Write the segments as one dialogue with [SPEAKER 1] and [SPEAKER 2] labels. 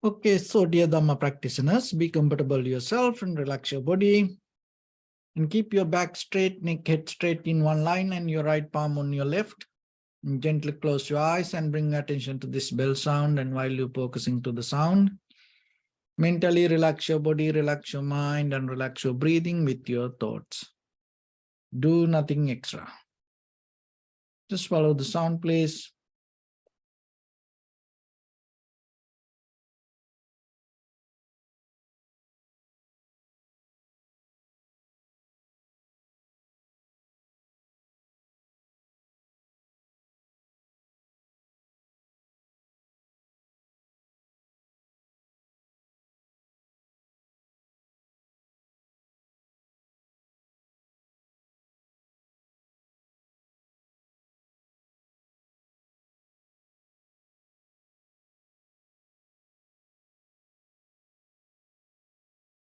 [SPEAKER 1] Okay, so dear Dharma practitioners, be comfortable yourself and relax your body. And keep your back straight, neck, head straight in one line, and your right palm on your left. And gently close your eyes and bring attention to this bell sound. And while you're focusing to the sound, mentally relax your body, relax your mind, and relax your breathing with your thoughts. Do nothing extra. Just follow the sound, please.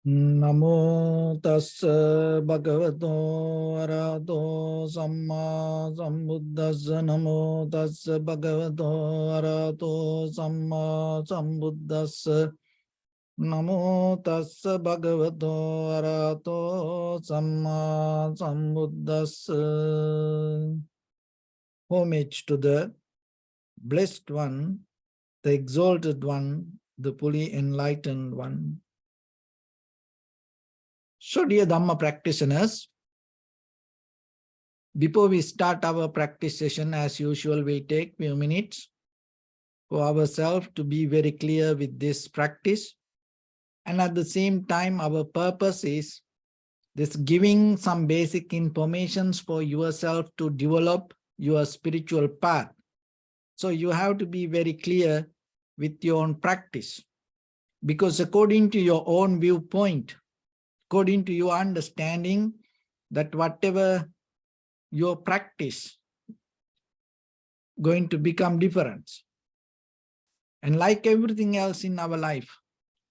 [SPEAKER 1] Namo tassa bhagavato arahato samma sambuddhassa. Namo tassa bhagavato arahato samma sambuddhassa. Namo tassa bhagavato arahato samma sambuddhassa. Homage to the Blessed One, the Exalted One, the fully enlightened One. So dear Dhamma practitioners, before we start our practice session, as usual, we take few minutes for ourselves to be very clear with this practice. And at the same time, our purpose is this giving some basic informations for yourself to develop your spiritual path. So you have to be very clear with your own practice, because according to your own viewpoint, according to your understanding, that whatever your practice going to become different. And like everything else in our life,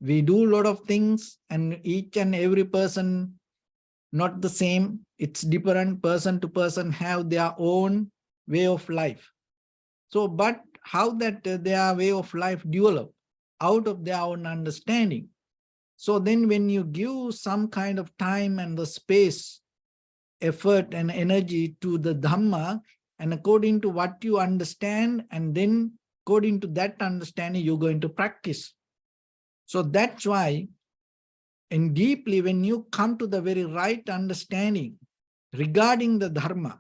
[SPEAKER 1] we do a lot of things, and each and every person not the same. It's different. Person to person have their own way of life. So, but how that their way of life develop out of their own understanding. So then when you give some kind of time and the space, effort and energy to the Dhamma, and according to what you understand, and then according to that understanding, you're going to practice. So that's why, and deeply, when you come to the very right understanding regarding the Dharma,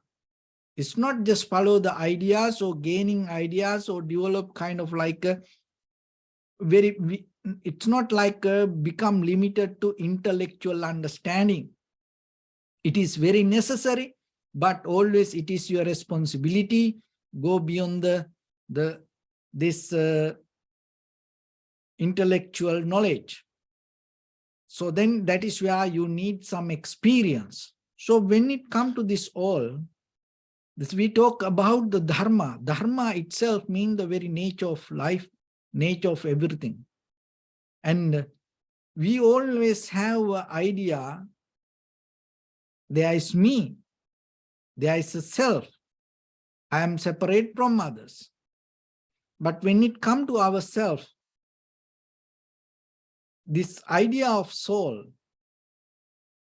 [SPEAKER 1] it's not just follow the ideas or gaining ideas or develop kind of like a it's not like become limited to intellectual understanding. It is very necessary, but always it is your responsibility. Go beyond this intellectual knowledge. So then that is where you need some experience. So when it comes to this all, we talk about the Dharma. Dharma itself means the very nature of life, nature of everything. And we always have an idea, there is me, there is a self, I am separate from others. But when it comes to ourselves, this idea of soul,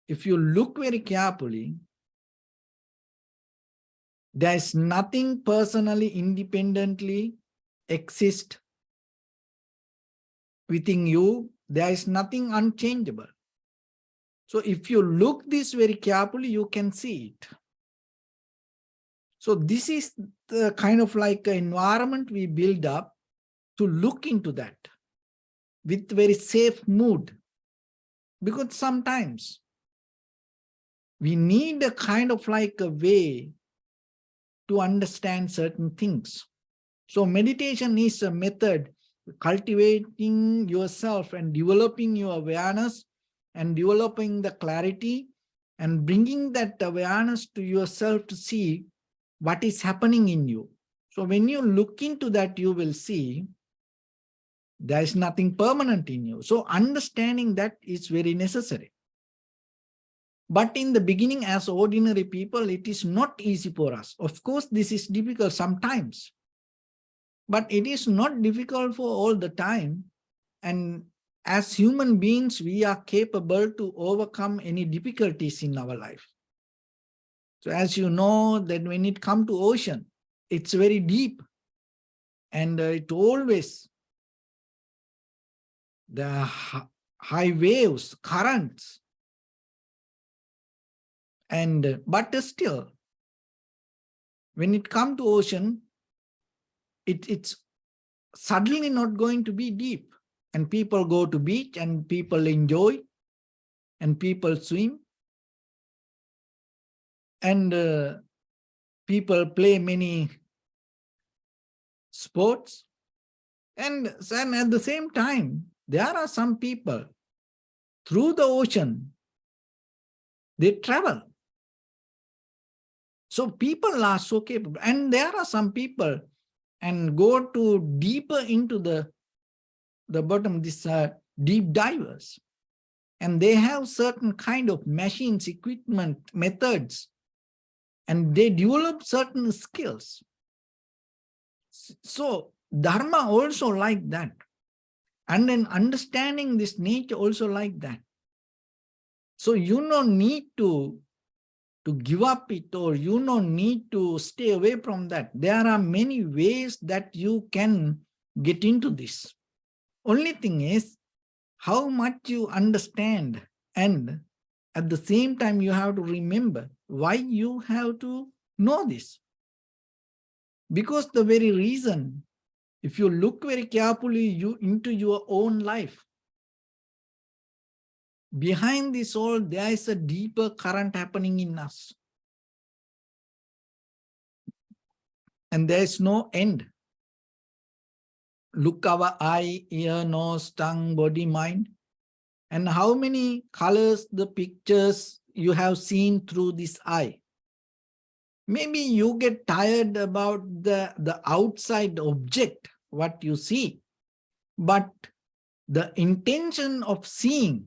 [SPEAKER 1] if you look very carefully, there is nothing personally, independently exist within you. There is nothing unchangeable. So if you look this very carefully, you can see it. So this is the kind of like environment we build up to look into that with very safe mood. Because sometimes we need a kind of like a way to understand certain things. So meditation is a method, cultivating yourself and developing your awareness and developing the clarity and bringing that awareness to yourself to see what is happening in you. So when you look into that, you will see there is nothing permanent in you. So understanding that is very necessary. But in the beginning, as ordinary people, it is not easy for us. Of course, this is difficult sometimes, but it is not difficult for all the time. And as human beings, we are capable to overcome any difficulties in our life. So as you know, that when it comes to ocean, it's very deep, and it always, the high waves, currents, and but still, when it comes to ocean, it's suddenly not going to be deep. And people go to beach and people enjoy and people swim and people play many sports. And at the same time, there are some people through the ocean, they travel. So people are so capable. And there are some people and go to deeper into the bottom, these deep divers. And they have certain kind of machines, equipment, methods, and they develop certain skills. So Dharma also like that. And then understanding this nature also like that. So you don't need to give up it, or you don't need to stay away from that. There are many ways that you can get into this. Only thing is how much you understand, and at the same time you have to remember why you have to know this. Because the very reason, if you look very carefully into your own life, behind this all, there is a deeper current happening in us. And there is no end. Look our eye, ear, nose, tongue, body, mind. And how many colors, the pictures you have seen through this eye. Maybe you get tired about the outside object, what you see. But the intention of seeing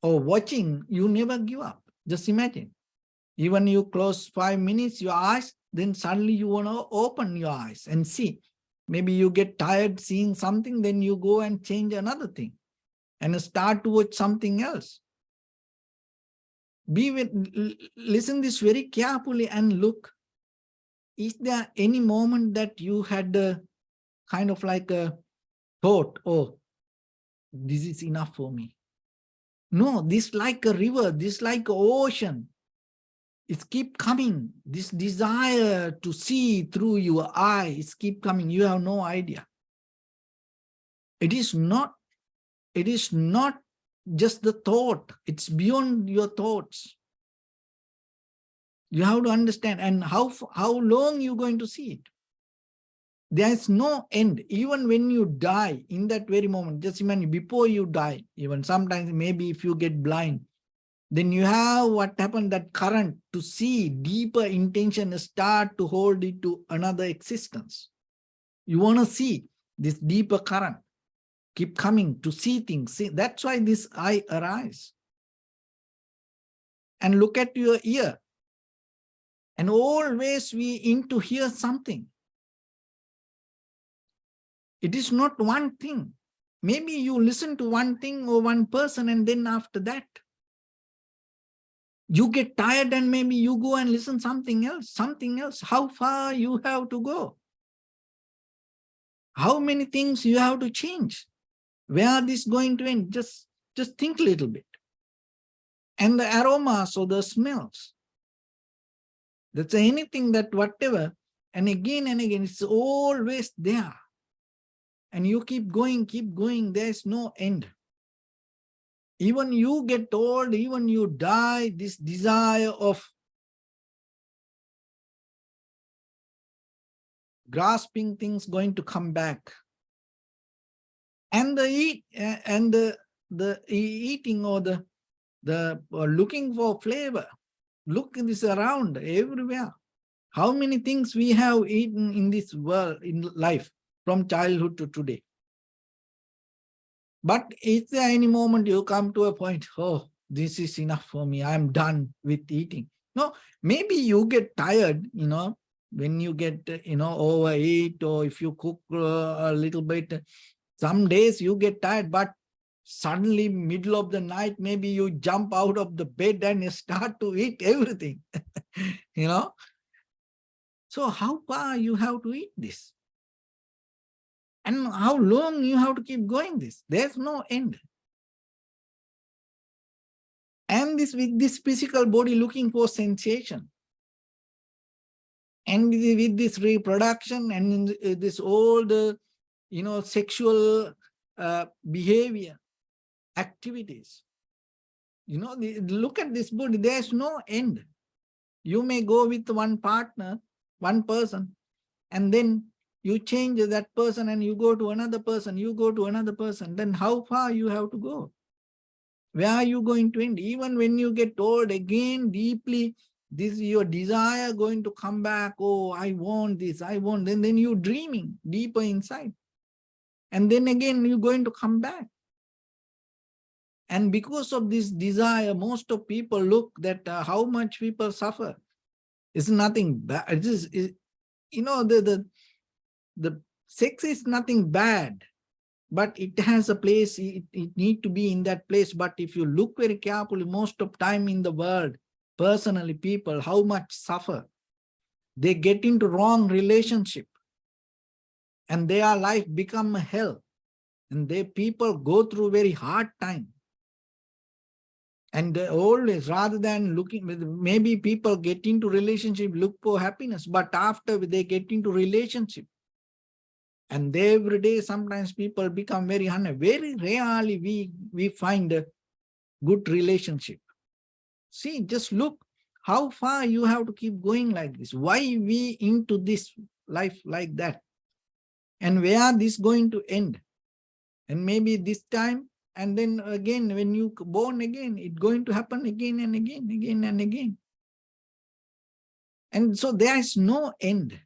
[SPEAKER 1] or watching, you never give up. Just imagine. Even you close 5 minutes, your eyes, then suddenly you want to open your eyes and see. Maybe you get tired seeing something, then you go and change another thing and start to watch something else. Listen this very carefully and look. Is there any moment that you had a kind of like a thought, oh, this is enough for me? No, this like a river, this like an ocean. It keep coming. This desire to see through your eyes keep coming. You have no idea. It is not just the thought. It's beyond your thoughts. You have to understand. And how long you going to see it? There is no end. Even when you die, in that very moment, just imagine before you die, even sometimes maybe if you get blind, then you have what happened, that current to see deeper intention start to hold it to another existence. You want to see this deeper current keep coming to see things. See, that's why this eye arise. And look at your ear. And always we in to hear something. It is not one thing. Maybe you listen to one thing or one person, and then after that, you get tired and maybe you go and listen something else. How far you have to go? How many things you have to change? Where are this going to end? Just think a little bit. And the aromas or the smells. That's anything that whatever, and again, it's always there. And you keep going, there's no end. Even you get old, even you die, this desire of grasping things going to come back. And the eating or the looking for flavor. Look in this around everywhere. How many things we have eaten in this world, in life, from childhood to today. But is there any moment you come to a point, oh, this is enough for me, I'm done with eating? No, maybe you get tired, when you get, overeat, or if you cook a little bit, Some days you get tired, but suddenly middle of the night, maybe you jump out of the bed and you start to eat everything. You know? So how far you have to eat this? And how long you have to keep going this? There's no end. And this with this physical body looking for sensation. And with this reproduction and this all the, sexual behavior, activities. Look at this body, there's no end. You may go with one partner, one person, and then you change that person and you go to another person, you go to another person. Then how far you have to go? Where are you going to end? Even when you get old, again, deeply, this your desire going to come back. Oh, I want this, I want. And then you're dreaming deeper inside. And then again, you're going to come back. And because of this desire, most of people look that how much people suffer. It's nothing bad. The sex is nothing bad, but it has a place. It need to be in that place. But if you look very carefully, most of time in the world, personally, people, how much suffer. They get into wrong relationship and their life become a hell. And people go through very hard time. And always, rather than looking, maybe people get into relationship, look for happiness, but after they get into relationship, and every day, sometimes people become very unhappy. Very rarely we find a good relationship. See, just look how far you have to keep going like this. Why we into this life like that? And where this going to end? And maybe this time, and then again, when you born again, it's going to happen again and again, again and again. And so there is no end.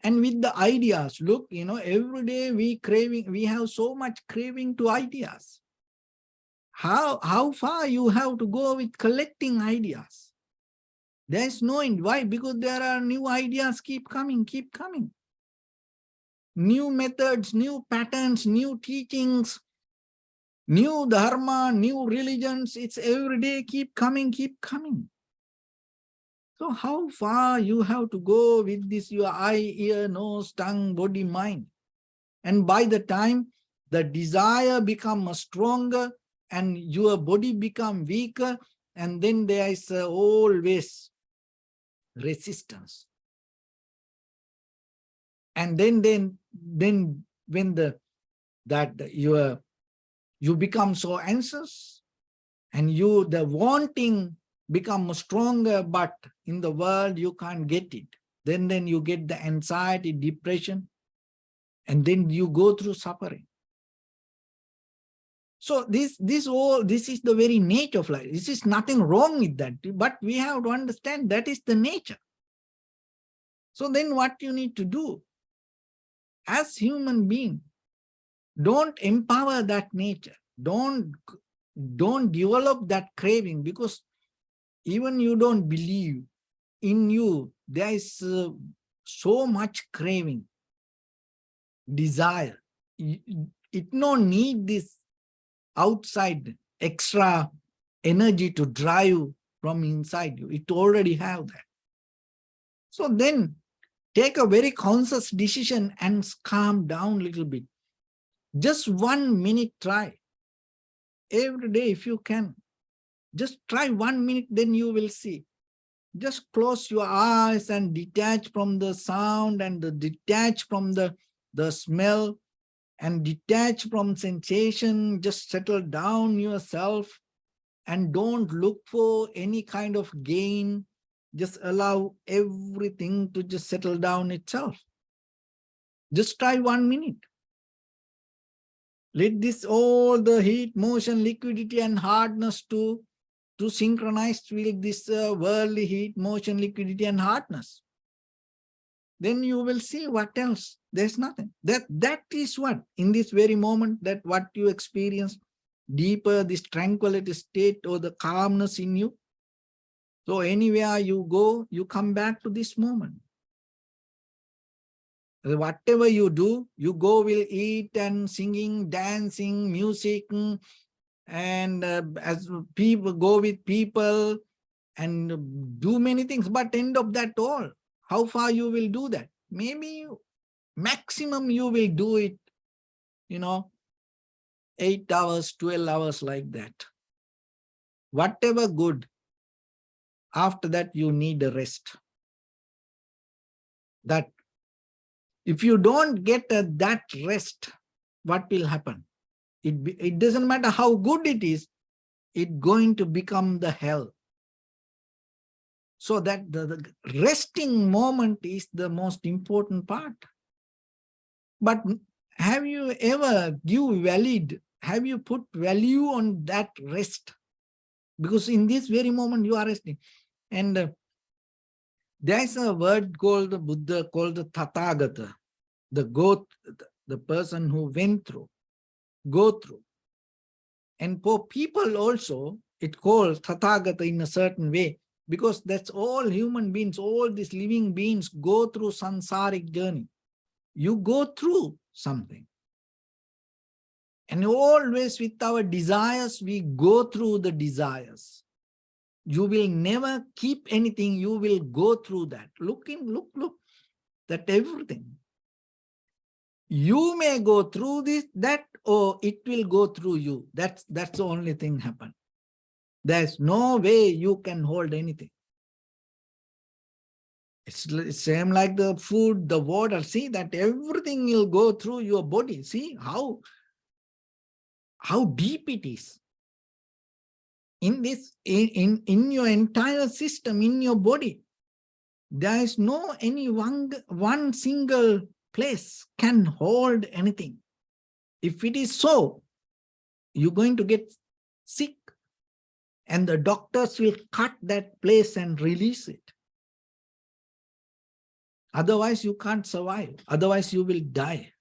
[SPEAKER 1] And with the ideas, look, every day we have so much craving to ideas. How far you have to go with collecting ideas? There is no end. Why? Because there are new ideas keep coming, keep coming. New methods, new patterns, new teachings, new dharma, new religions. It's every day keep coming, keep coming. So how far you have to go with this, your eye, ear, nose, tongue, body, mind? And by the time the desire becomes stronger and your body become weaker, and then there is always resistance. And then when you become so anxious and the wanting becomes stronger, but in the world you can't get it. Then you get the anxiety, depression, and then you go through suffering. So this is the very nature of life. This is nothing wrong with that, but we have to understand that is the nature. So then what you need to do as human being, don't empower that nature. Don't develop that craving, because even you don't believe in you, there is so much craving, desire. It no need this outside extra energy to drive from inside you. It already have that. So then take a very conscious decision and calm down a little bit. Just 1 minute try. Every day if you can. Just try 1 minute, then you will see. Just close your eyes and detach from the sound and detach from the smell and detach from sensation. Just settle down yourself and don't look for any kind of gain. Just allow everything to just settle down itself. Just try 1 minute. Let this all the heat, motion, liquidity and hardness to synchronize with this worldly heat, motion, liquidity and hardness. Then you will see what else. There's nothing. That is what, in this very moment, that what you experience deeper, this tranquility state or the calmness in you. So anywhere you go, you come back to this moment. Whatever you do, you go will eat and singing, dancing, music, and as people go with people and do many things, but end of that all, how far you will do that? Maybe maximum you will do it, 8 hours, 12 hours like that. Whatever good, after that you need a rest. That if you don't get that rest, what will happen? It doesn't matter how good it is, it's going to become the hell. So that the resting moment is the most important part. But have you ever have you put value on that rest? Because in this very moment you are resting. And there's a word called the Buddha, called the Tathagata, the person who go through. And for people also, it calls Tathagata in a certain way, because that's all human beings, all these living beings go through samsaric journey. You go through something. And always with our desires, we go through the desires. You will never keep anything, you will go through that. Look, that everything. You may go through that, or it will go through you. That's the only thing happen. There's no way you can hold anything. It's same like the food, the water. See that everything will go through your body. See how deep it is. In your entire system, in your body, there is no any one single place can hold anything. If it is so, you're going to get sick, and the doctors will cut that place and release it. Otherwise, you can't survive. Otherwise, you will die.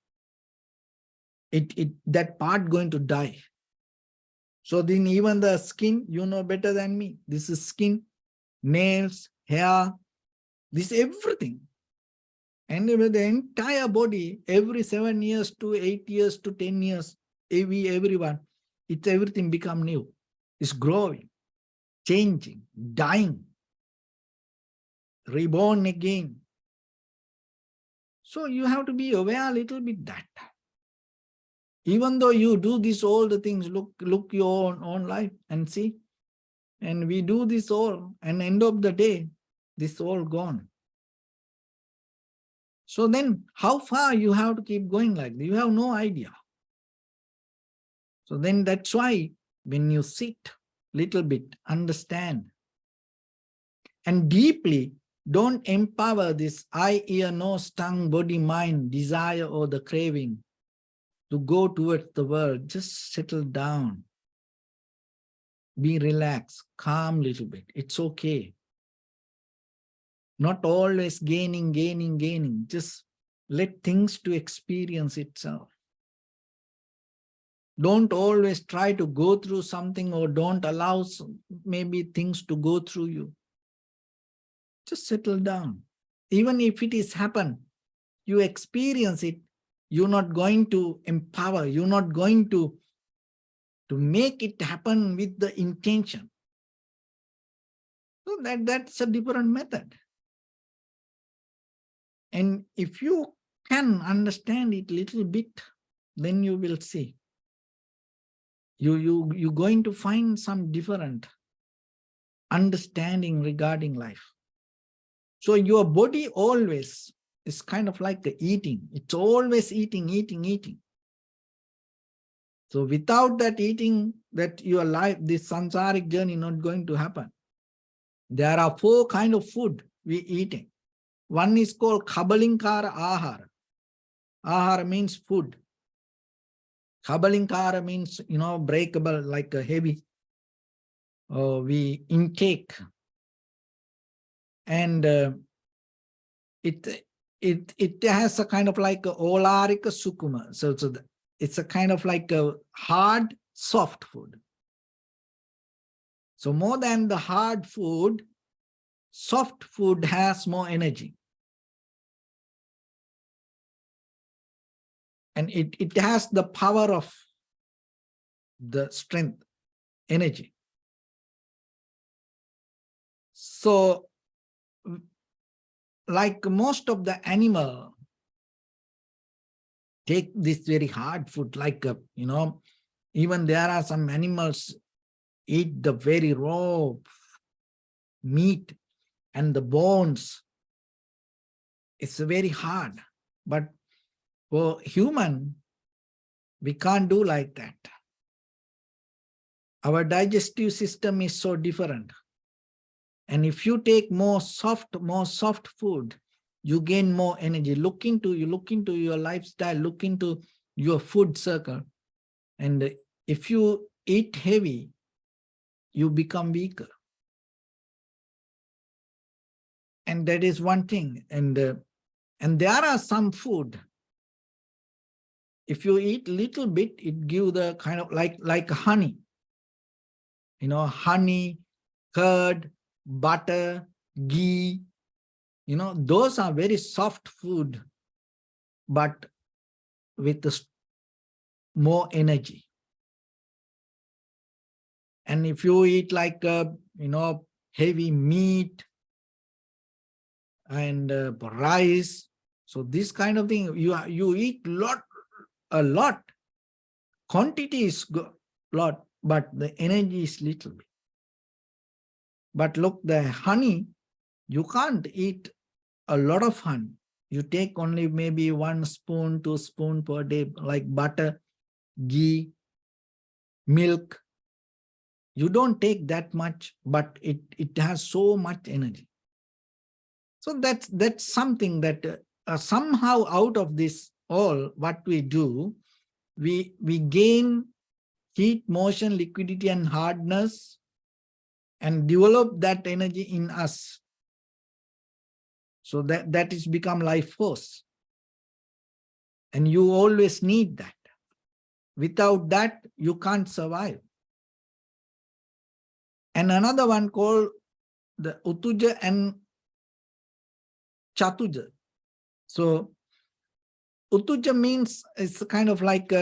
[SPEAKER 1] That part going to die. So then even the skin, you know better than me. This is skin, nails, hair, this everything. And the entire body, every 7 years to 8 years to 10 years, everyone, it's everything become new. It's growing, changing, dying, reborn again. So you have to be aware a little bit that. Even though you do this, all the things, look your own life and see. And we do this all, and end of the day, this all gone. So then how far you have to keep going like that? You have no idea. So then that's why when you sit little bit, understand, and deeply, don't empower this eye, ear, nose, tongue, body, mind, desire, or the craving to go towards the world. Just settle down. Be relaxed, calm little bit. It's okay. Not always gaining. Just let things to experience itself. Don't always try to go through something, or don't allow maybe things to go through you. Just settle down. Even if it is happened, you experience it, you're not going to empower, you're not going to make it happen with the intention. So that's a different method. And if you can understand it a little bit, then you will see. You're going to find some different understanding regarding life. So your body always is kind of like eating. It's always eating. So without that eating, that your life, this samsaric journey, not going to happen. There are 4 kinds of food we eating. One is called kabalinkara ahara. Ahara means food. Kabalinkara means, breakable, like a heavy. We intake. And it has a kind of like a olarika sukuma. So it's a kind of like a hard, soft food. So more than the hard food, soft food has more energy. And it has the power of the strength, energy. So like most of the animal take this very hard food, like, even there are some animals eat the very raw meat and the bones. It's very hard. But for human, we can't do like that. Our digestive system is so different. And if you take more soft food, you gain more energy. Look into your lifestyle, look into your food circle. And if you eat heavy, you become weaker. And that is one thing. And there are some food, if you eat little bit, it gives the kind of like honey. Honey, curd, butter, ghee, those are very soft food, but with more energy. And if you eat like, heavy meat and rice, so this kind of thing, you eat a lot, quantity is lot, but the energy is little bit. But look, the honey, you can't eat a lot of honey. You take only maybe 1 spoon, 2 spoon per day, like butter, ghee, milk. You don't take that much, but it has so much energy. So that's something that somehow out of this all, what we do, we gain heat, motion, liquidity, and hardness, and develop that energy in us. So that is become life force. And you always need that. Without that, you can't survive. And another one called the Utuja and Chatuja. So Utuja means it's kind of like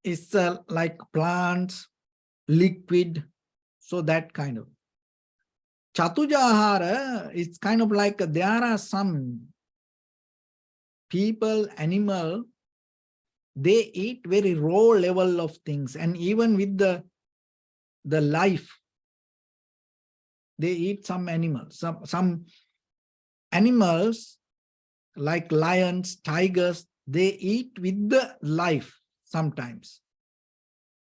[SPEAKER 1] it's like plants, liquid, so that kind of. Chatuja ahara is kind of like there are some people, animal, they eat very raw level of things, and even with the life, they eat some animals. Some animals like lions, tigers, they eat with the life sometimes.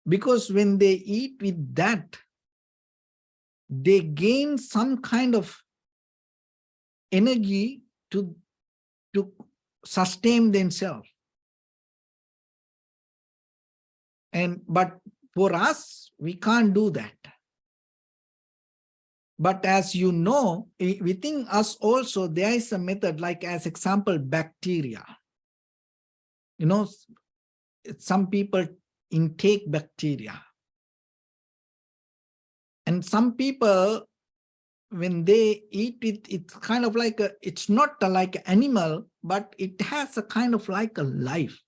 [SPEAKER 1] Because when they eat with that, they gain some kind of energy to sustain themselves. But for us, we can't do that. But as you know, within us also, there is a method, like as example, bacteria. Some people intake bacteria. And some people, when they eat it, it's kind of like it's not like an animal, but it has a kind of like a life.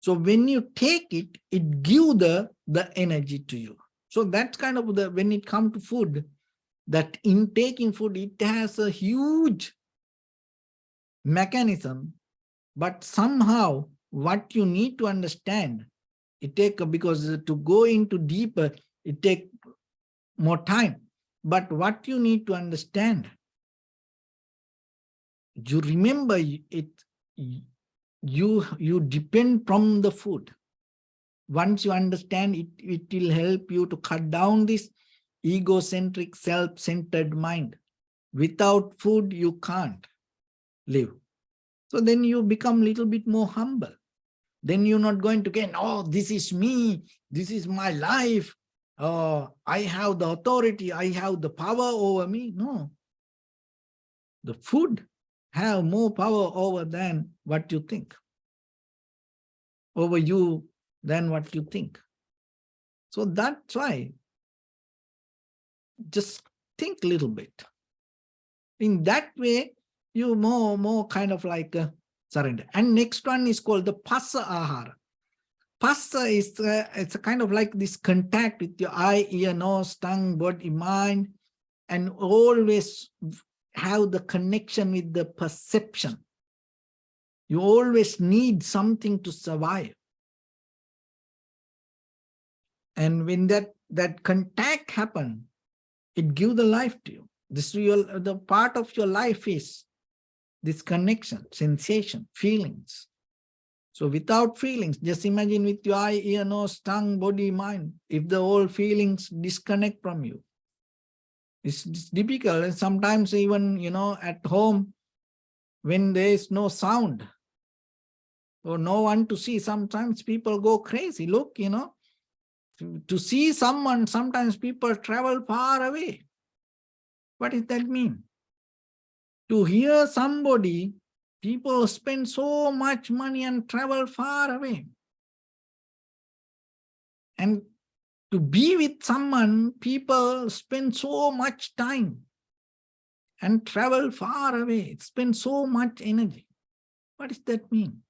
[SPEAKER 1] So when you take it, it gives the energy to you. So that's kind of when it comes to food, that intaking food, it has a huge mechanism, but somehow what you need to understand, because to go into deeper, it takes more time. But what you need to understand, you remember it, you depend from the food. Once you understand it, it will help you to cut down this egocentric, self-centered mind. Without food, you can't live. So then you become a little bit more humble. Then you're not going to get, oh, this is me, this is my life. I have the authority, I have the power over me. No. The food have more power over than what you think. Over you than what you think. So that's why just think a little bit. In that way, you more kind of like surrender. And next one is called the passa ahara. Passa is it's a kind of like this contact with your eye, ear, nose, tongue, body, mind, and always have the connection with the perception. You always need something to survive. And when that contact happens, it gives the life to you. This real, the part of your life is this connection, sensation, feelings. So without feelings, just imagine with your eye, ear, nose, tongue, body, mind, if the whole feelings disconnect from you, it's difficult. And sometimes even, at home, when there is no sound or no one to see, sometimes people go crazy. Look, to see someone, sometimes people travel far away. What does that mean? To hear somebody, people spend so much money and travel far away. And to be with someone, people spend so much time and travel far away, spend so much energy. What does that mean?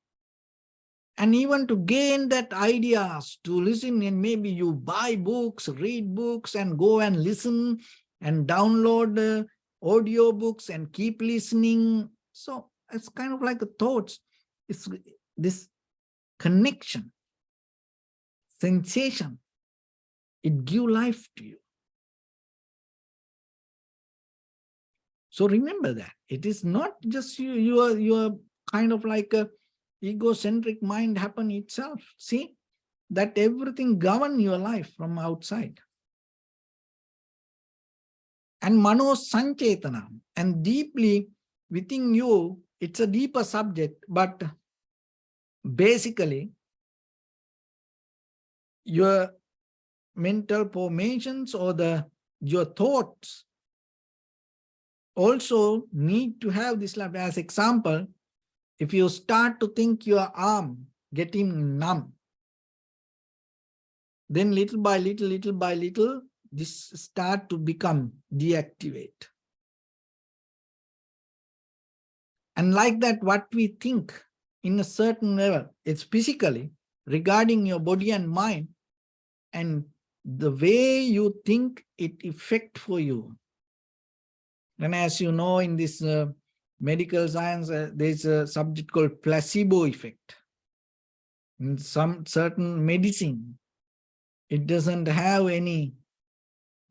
[SPEAKER 1] And even to gain that ideas, to listen, and maybe you buy books, read books, and go and listen and download audio books and keep listening. So it's kind of like a thoughts. It's this connection, sensation. It gives life to you. So remember that. It is not just you are kind of like a egocentric mind happen itself. See, that everything govern your life from outside. And mano sanchetana, and deeply within you, it's a deeper subject, but basically your mental formations or your thoughts also need to have this life. As example, if you start to think your arm getting numb, then little by little, this start to become deactivate. And like that, what we think in a certain level, it's physically regarding your body and mind, and the way you think it effect for you. And as you know, in this medical science, there's a subject called placebo effect. In some certain medicine, it doesn't have any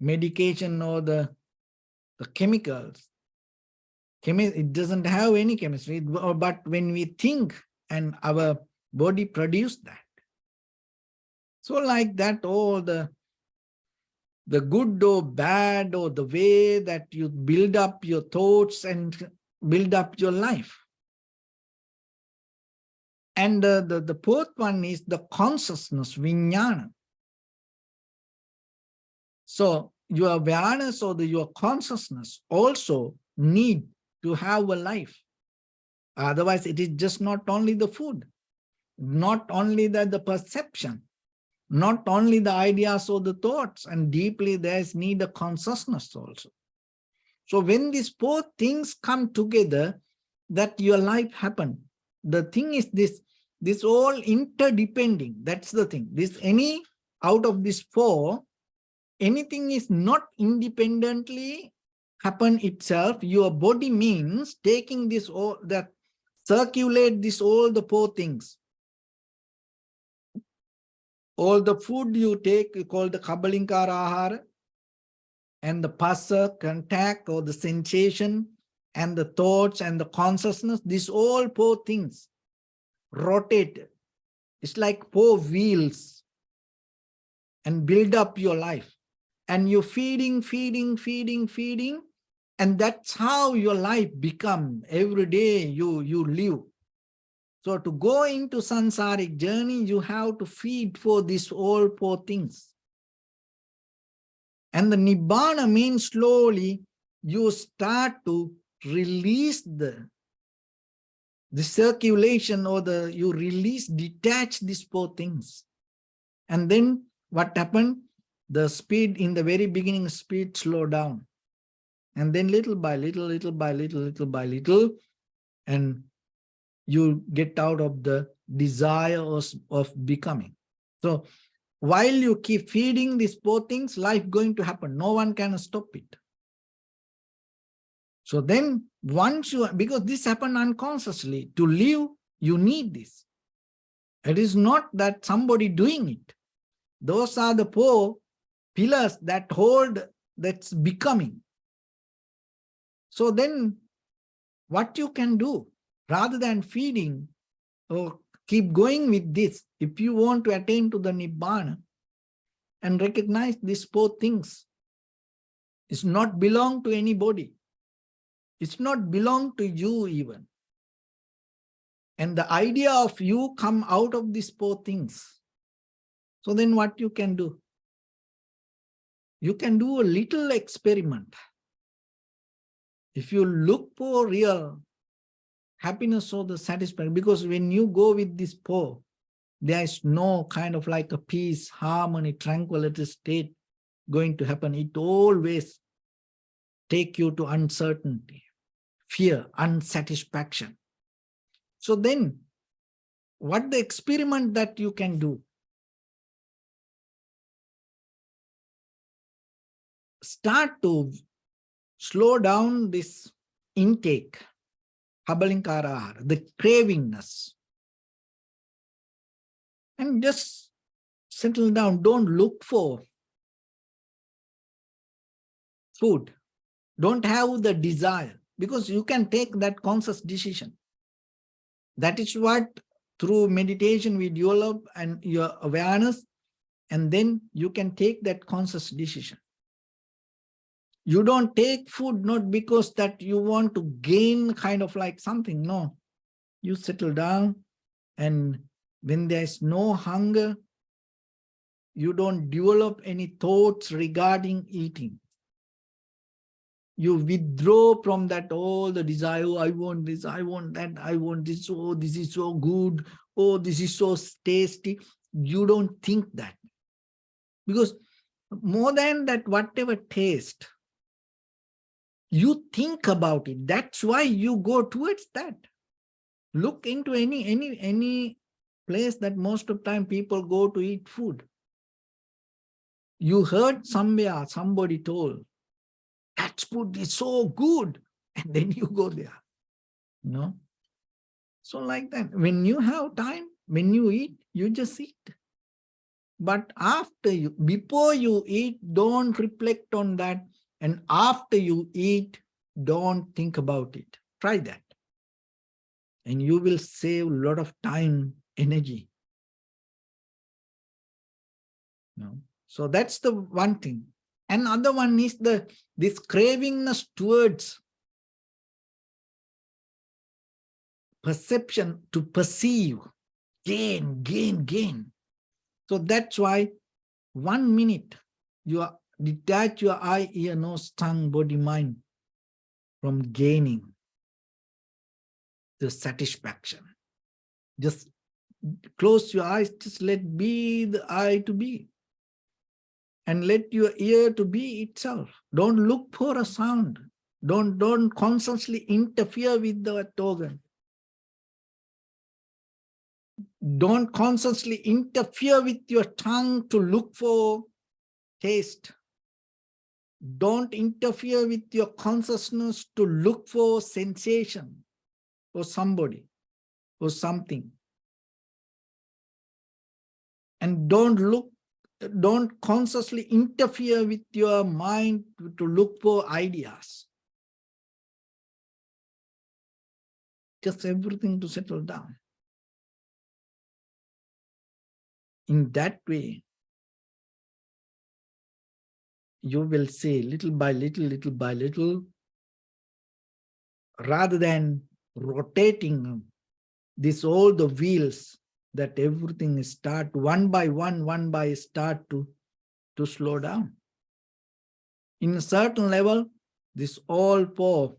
[SPEAKER 1] medication or the chemicals. It doesn't have any chemistry, but when we think and our body produce that. So like that, all the good or bad, or the way that you build up your thoughts and build up your life. And the fourth one is the consciousness, vijnana. So your awareness or your consciousness also need to have a life. Otherwise, it is just not only the food, not only the perception, not only the ideas or the thoughts, and deeply there's need a consciousness also. So when these four things come together, that your life happen. The thing is this all interdepending. That's the thing. This any out of these four, anything is not independently happen itself. Your body means taking this all that circulate this all the four things. All the food you take, you call the kabalinkara ahara, and the passa, contact, or the sensation, and the thoughts and the consciousness, these all four things rotate. It's like four wheels and build up your life. And you're feeding, and that's how your life become. Every day you live. So to go into samsaric journey, you have to feed for these all four things. And the nibbana means slowly you start to release the circulation, or you detach these four things. And then what happened? The speed in the very beginning, speed slow down. And then little by little, and you get out of the desire of becoming. So while you keep feeding these poor things, life going to happen. No one can stop it. So then once you, because this happened unconsciously, to live, you need this. It is not that somebody doing it. Those are the four pillars that hold that's becoming. So then what you can do, rather than feeding or keep going with this, if you want to attain to the Nibbana and recognize these four things, it's not belong to anybody. It's not belong to you even. And the idea of you come out of these four things. So then what you can do? You can do a little experiment. If you look for real happiness or the satisfaction, because when you go with this four, there is no kind of like a peace, harmony, tranquility state going to happen. It always take you to uncertainty, fear, unsatisfaction. So then, what the experiment that you can do? Start to slow down this intake, habalinkara, the cravingness, and just settle down. Don't look for food. Don't have the desire, because you can take that conscious decision. That is what through meditation we develop and your awareness, and then you can take that conscious decision. You don't take food not because that you want to gain kind of like something. No, you settle down, and when there is no hunger, you don't develop any thoughts regarding eating. You withdraw from that all the desire. Oh, I want this, I want that, I want this. Oh, this is so good. Oh, this is so tasty. You don't think that. Because more than that, whatever taste, you think about it. That's why you go towards that. Look into any place that most of the time people go to eat food. You heard somewhere, somebody told, that food is so good. And then you go there. No? So like that, when you have time, when you eat, you just eat. But after you, before you eat, don't reflect on that. And after you eat, don't think about it. Try that. And you will save a lot of time, energy. No? So that's the one thing. Another one is this cravingness towards perception, to perceive, gain, gain, gain. So that's why 1 minute you detach your eye, ear, nose, tongue, body, mind from gaining the satisfaction. Just close your eyes, just let be the eye to be. And let your ear to be itself. Don't look for a sound. Don't consciously interfere with that organ. Don't consciously interfere with your tongue to look for taste. Don't interfere with your consciousness to look for sensation or somebody or something. And don't consciously interfere with your mind to look for ideas. Just everything to settle down. In that way, you will see little by little, rather than rotating this all the wheels, that everything start one by start to slow down. In a certain level, this all four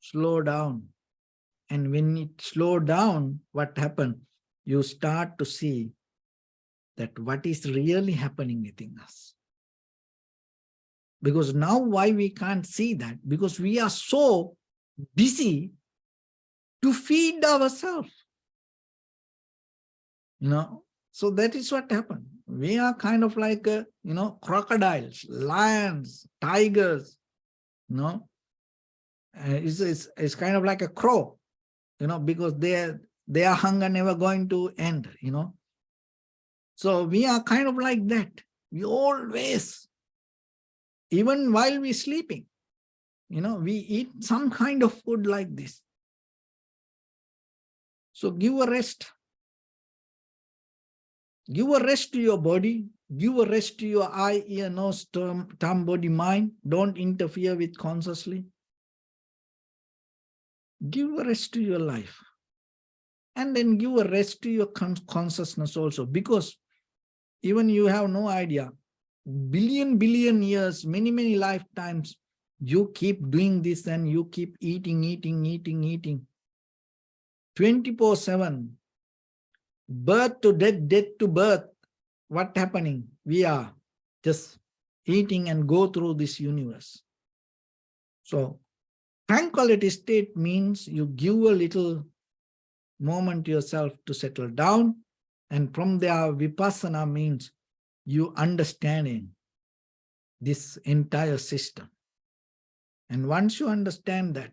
[SPEAKER 1] slow down. And when it slow down, what happened? You start to see that what is really happening within us. Because now why we can't see that? Because we are so busy to feed ourselves. So that is what happened. We are kind of like, crocodiles, lions, tigers, it's kind of like a crow, because their hunger never going to end, So we are kind of like that. We always, even while we're sleeping, we eat some kind of food like this. So give a rest. Give a rest to your body. Give a rest to your eye, ear, nose, tongue, body, mind. Don't interfere with consciously. Give a rest to your life. And then give a rest to your consciousness also, because even you have no idea, billion years, many lifetimes, you keep doing this and you keep eating 24/7, birth to death, death to birth. What happening? We are just eating and go through this universe. So tranquility state means you give a little moment yourself to settle down, and from there vipassana means you understanding this entire system. And once you understand that,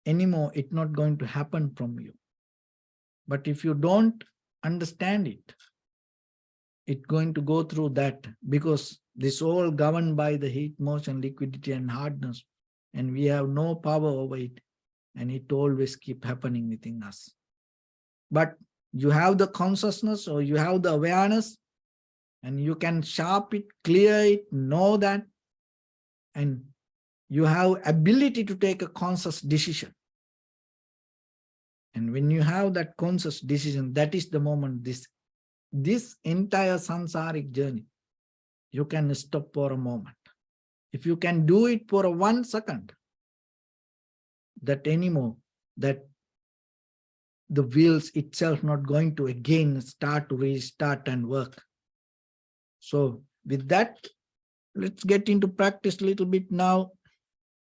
[SPEAKER 1] anymore it's not going to happen from you. But if you don't understand it, it's going to go through that, because this all governed by the heat, motion, liquidity, and hardness, and we have no power over it, and it always keep happening within us. But you have the consciousness, or you have the awareness, and you can sharp it, clear it, know that, and you have ability to take a conscious decision. And when you have that conscious decision, that is the moment this entire samsaric journey, you can stop for a moment. If you can do it for a 1 second, that anymore, that the wheels itself not going to again start to restart and work. So with that, let's get into practice a little bit now.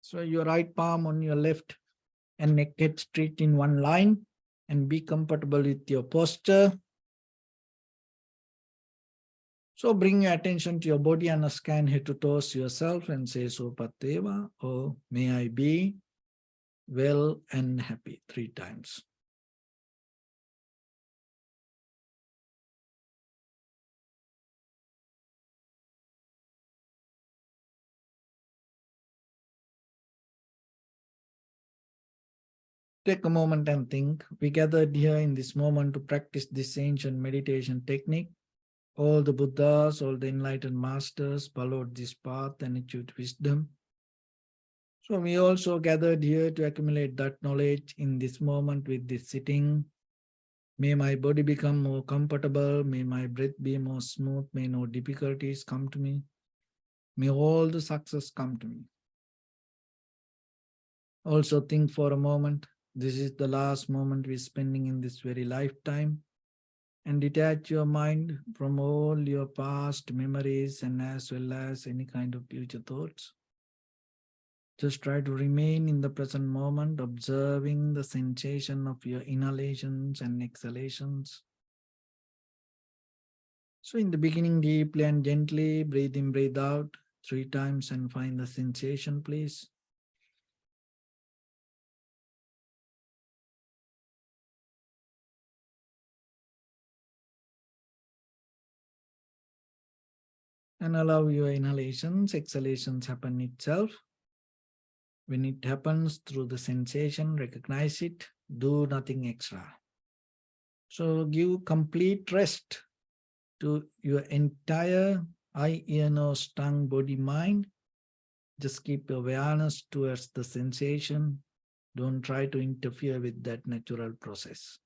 [SPEAKER 1] So your right palm on your left and neck head straight in one line, and be comfortable with your posture. So bring your attention to your body and scan head to toes yourself and say Sopateva, or may I be well and happy 3 times. Take a moment and think. We gathered here in this moment to practice this ancient meditation technique. All the Buddhas, all the enlightened masters followed this path and achieved wisdom. So we also gathered here to accumulate that knowledge in this moment with this sitting. May my body become more comfortable. May my breath be more smooth. May no difficulties come to me. May all the success come to me. Also think for a moment. This is the last moment we're spending in this very lifetime. And detach your mind from all your past memories and as well as any kind of future thoughts. Just try to remain in the present moment, observing the sensation of your inhalations and exhalations. So in the beginning, deeply and gently, breathe in, breathe out 3 times and find the sensation, please. And allow your inhalations, exhalations happen itself. When it happens through the sensation, recognize it, do nothing extra. So give complete rest to your entire eye, ear, nose, tongue, body, mind. Just keep awareness towards the sensation. Don't try to interfere with that natural process.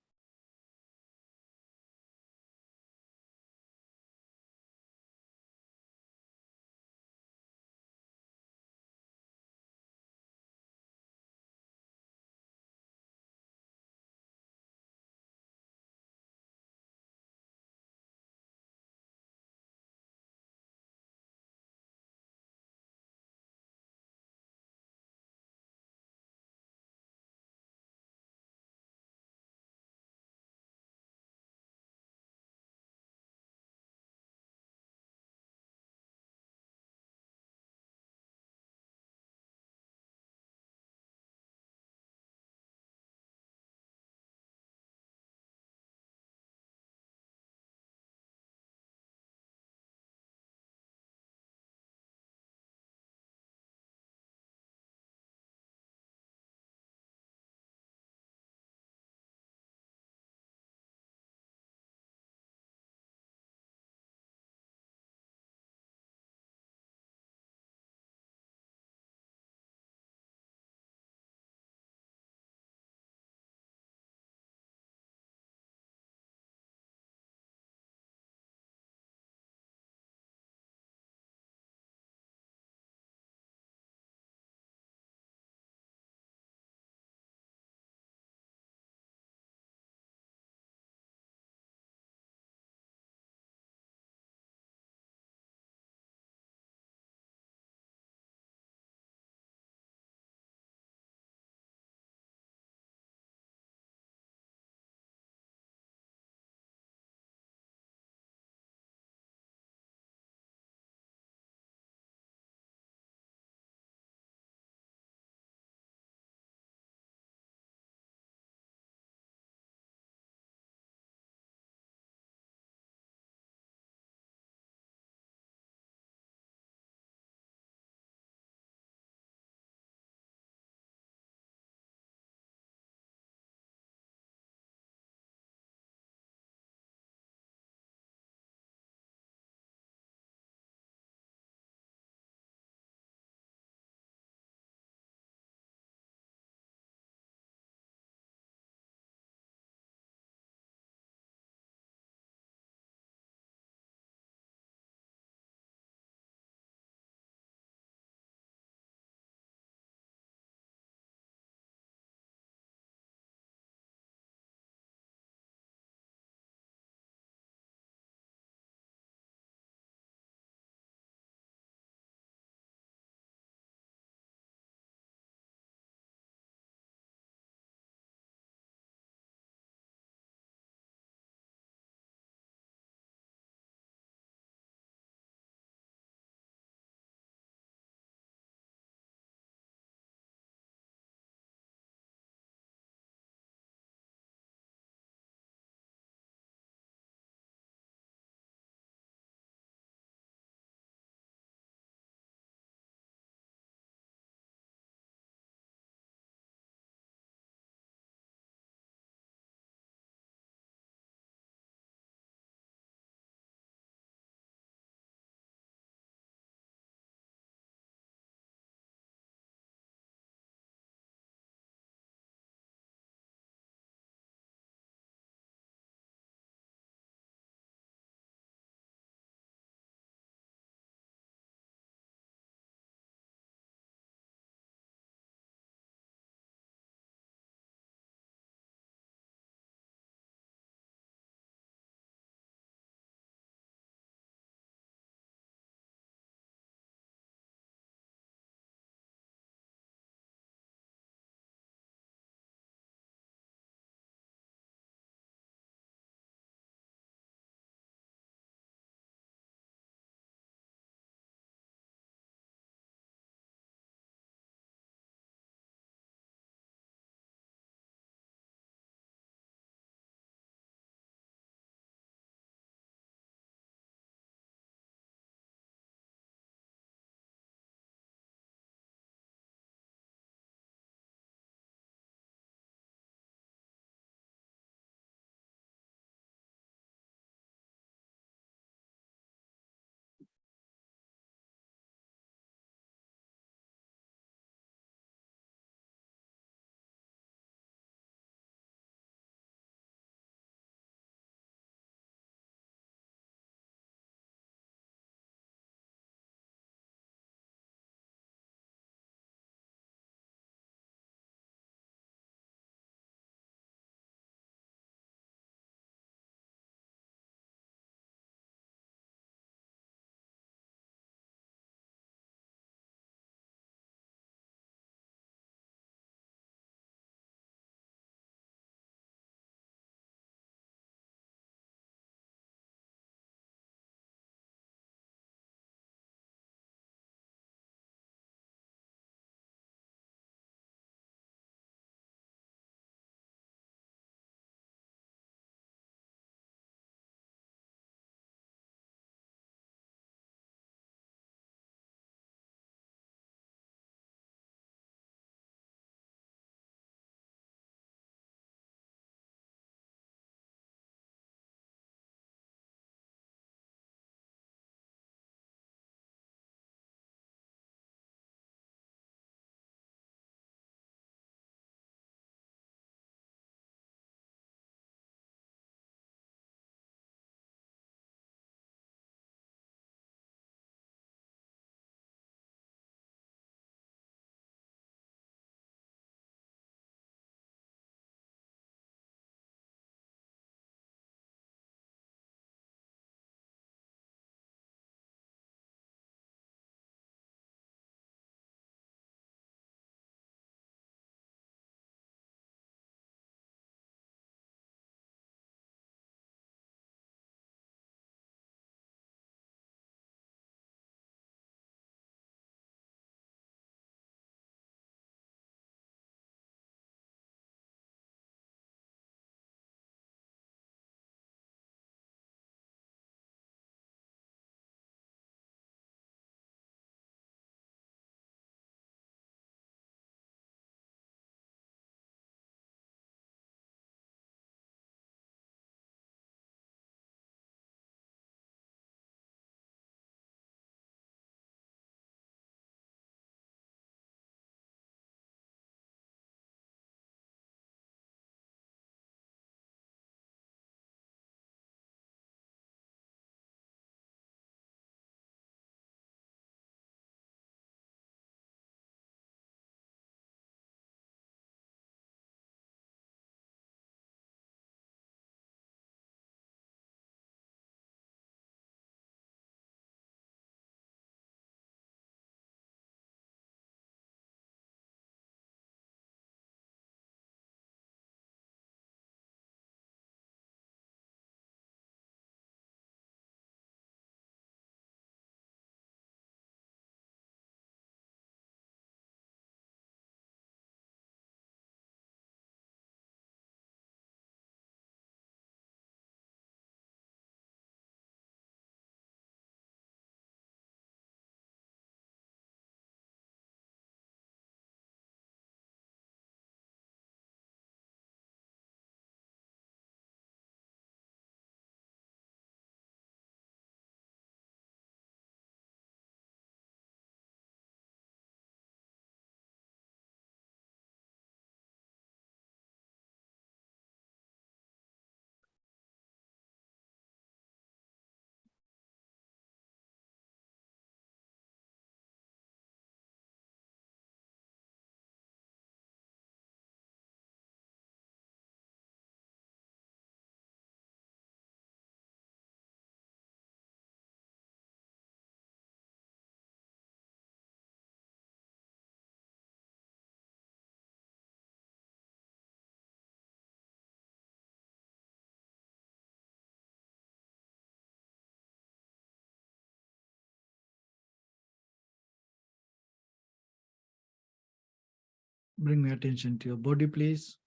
[SPEAKER 1] Bring your attention to your body, please.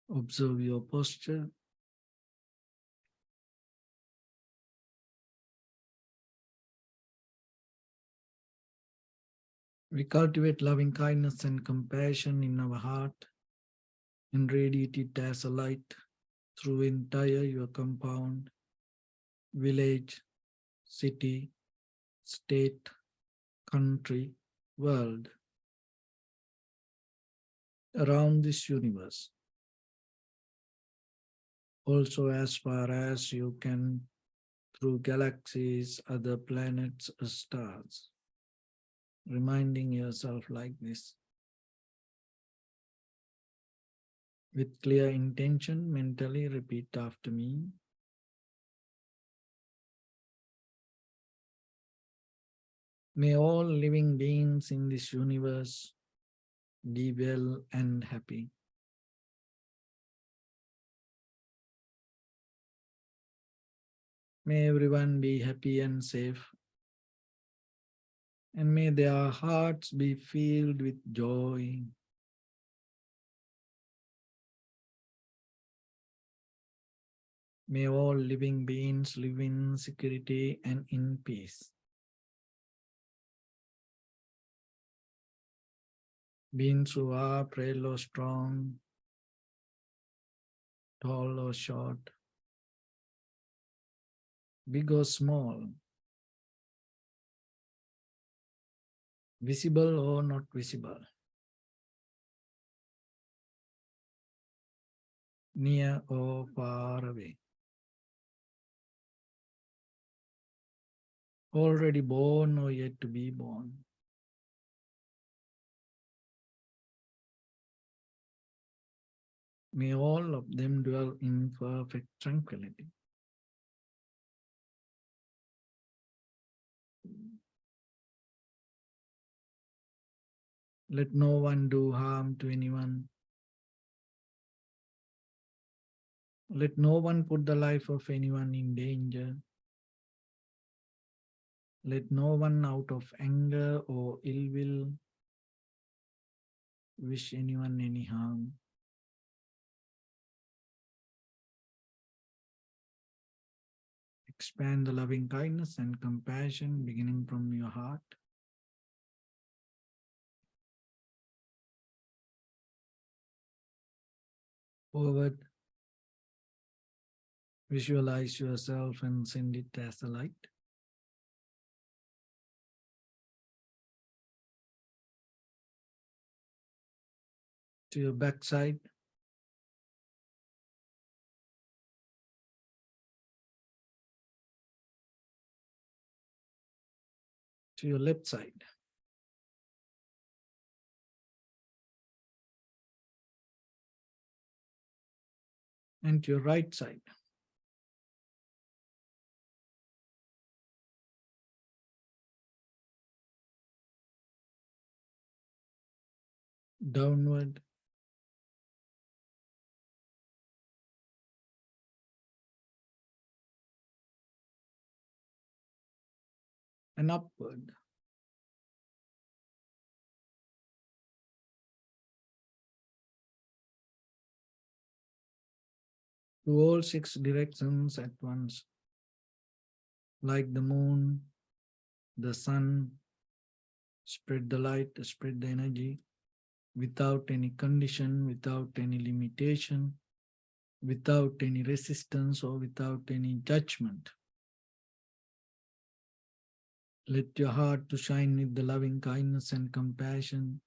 [SPEAKER 1] Observe your posture. We cultivate loving kindness and compassion in our heart and radiate it as a light through entire your compound, village, city, state, country, world, around this universe. Also as far as you can through galaxies, other planets, stars. Reminding yourself like this. With clear intention, mentally repeat after me. May all living beings in this universe be well and happy. May everyone be happy and safe. And may their hearts be filled with joy. May all living beings live in security and in peace. Beings who are frail or strong, tall or short, big or small, visible or not visible, near or far away, already born or yet to be born. May all of them dwell in perfect tranquility. Let no one do harm to anyone. Let no one put the life of anyone in danger. Let no one out of anger or ill will wish anyone any harm. Expand the loving kindness and compassion beginning from your heart. Forward, visualize yourself and send it as a light. To your backside, to your left side, and to your right side. Downward, and upward. To all six directions at once, like the moon, the sun, spread the light, spread the energy, without any condition, without any limitation, without any resistance or without any judgment. Let your heart to shine with the loving kindness and compassion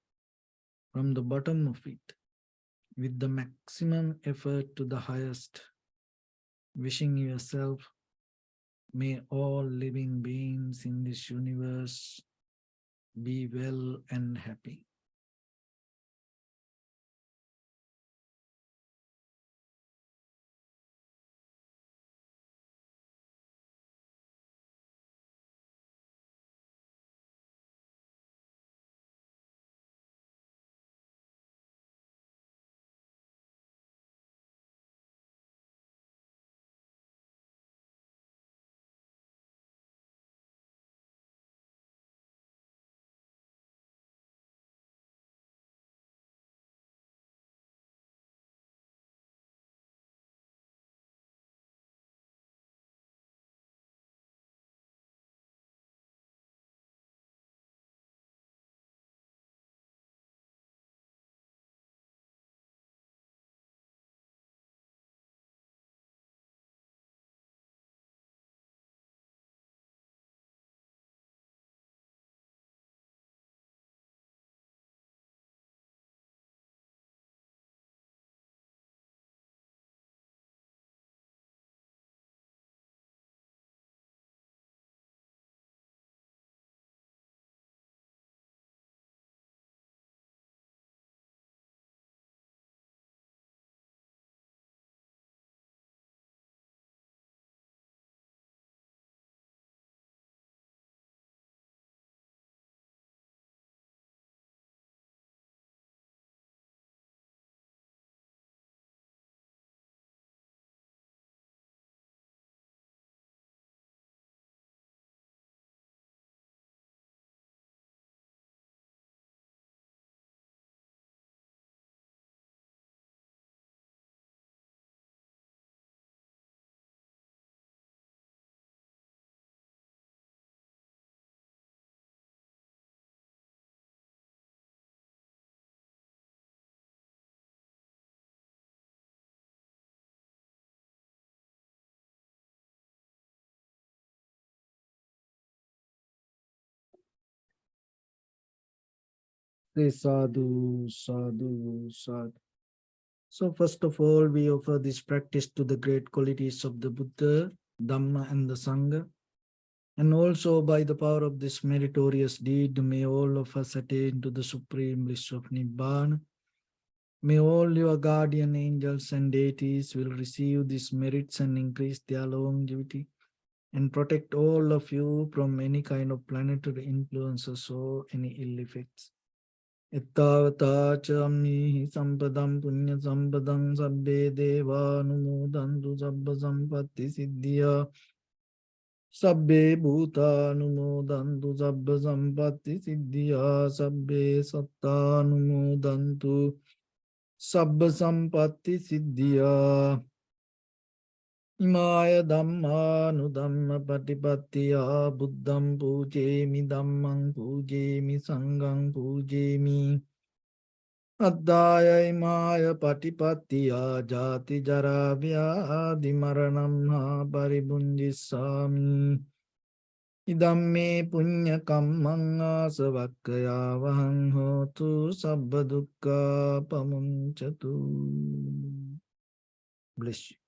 [SPEAKER 1] from the bottom of it, with the maximum effort to the highest, wishing yourself, may all living beings in this universe be well and happy. Say sadhu, sadhu, sadhu. So first of all, we offer this practice to the great qualities of the Buddha, Dhamma and the Sangha. And also by the power of this meritorious deed, may all of us attain to the supreme bliss of Nibbana. May all your guardian angels and deities will receive these merits and increase their longevity and protect all of you from any kind of planetary influences or any ill effects. Ittavata chamni sampadam punya sampadam sabbe deva numodantu sabba sampatti siddhya sabbe bhuta numodantu sabba sampatti siddhya sabbe satta numodantu sabba sampatti siddhya imaya dhamma nu dhamma patipattiya buddham pujemi dhammam pujemi sangham pujemi Addaya imaya patipattiya jati jara vyadi maranam ha paribunjissami Idamme punya kammang asavakkaya vahang hotu sabba dukkha pamuncatu. Bless you.